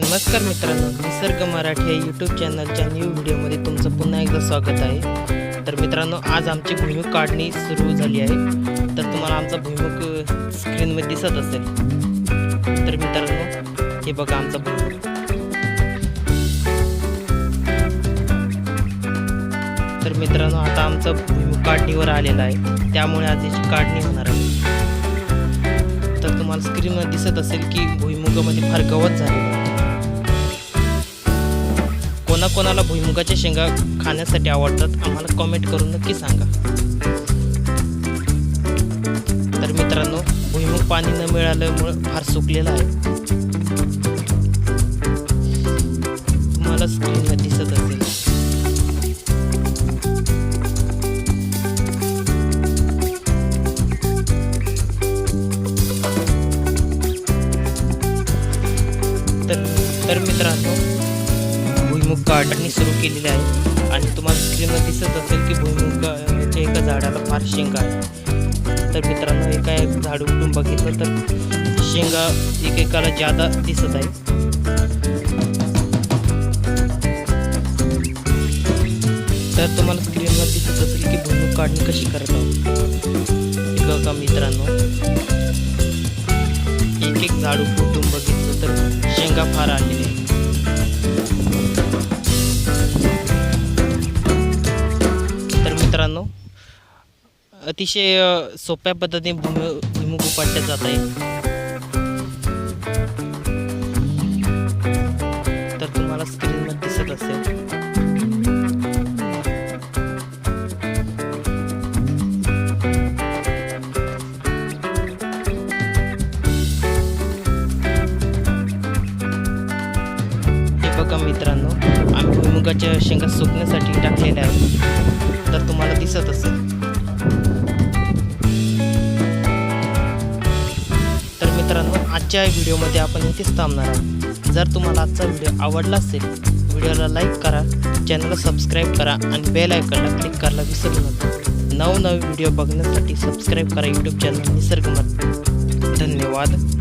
नमस्कार मित्रांनो, निसर्ग मराठी या यूट्यूब चॅनलच्या न्यू व्हिडिओमध्ये तुमचं पुन्हा एकदा स्वागत आहे। तर मित्रांनो, आज आमची भुईमुग काढणी सुरू झाली आहे। तर तुम्हाला आमचा भुईमुग स्क्रीनमध्ये दिसत असेल। तर मित्रांनो, हे बघा आमचा भुईमुग। तर मित्रांनो, आता आमचा भुईमुग काढणीवर आलेला आहे, त्यामुळे आज याची काढणी होणार आहे। तर तुम्हाला स्क्रीनवर दिसत असेल की भुईमुगामध्ये फार गवत झालेलं आहे। कोणाकोणाला भुईमुगाच्या शेंगा खाण्यासाठी आवडतात आम्हाला कमेंट करून नक्की सांगा। तर मित्रांनो, भुईमुग पाणी न मिळाल्यामुळे फार सुकलेला आहे, तुम्हाला स्क्रीनवर दिसत असेल। तर मित्रांनो, भुईमुग काढणी सुरू केलेली आहे आणि तुम्हाला स्क्रीनवर दिसत असेल की भुईमुगाच्या एका झाडाला फार शेंगा आहे। तर मित्रांनो, एका झाड उठून बघितलं तर शेंगा एकेकाला जादा दिसत आहे। तर तुम्हाला स्क्रीनवर दिसत असेल की भुईमुग काढणी कशी करत आहोत। बघा मित्रांनो, एक झाड उठून बघितलं तर शेंगा फार आलेली आहे। तर मित्रांनो, अतिशय सोप्या पद्धतीने भुईमुग उपटले जात आहे। तर तुम्हाला स्क्रीनवर दिसत असेल। बघा मित्रांनो, आम्ही भुईमुगाच्या शेंगा सुकण्यासाठी टाकलेल्या आहेत। तर तुम्हाला दिसत असेल। तर मित्रांनो, आजच्या व्हिडिओमध्ये आपण इथेच थांबणार आहोत। जर तुम्हाला आजचा व्हिडिओ आवडला असेल, व्हिडिओला लाईक करा, चॅनलला सबस्क्राईब करा आणि बेल आयकॉनला क्लिक करायला विसरू नका। नवनवीन व्हिडिओ बघण्यासाठी सबस्क्राईब करा यूट्यूब चॅनल निसर्ग मराठी। धन्यवाद।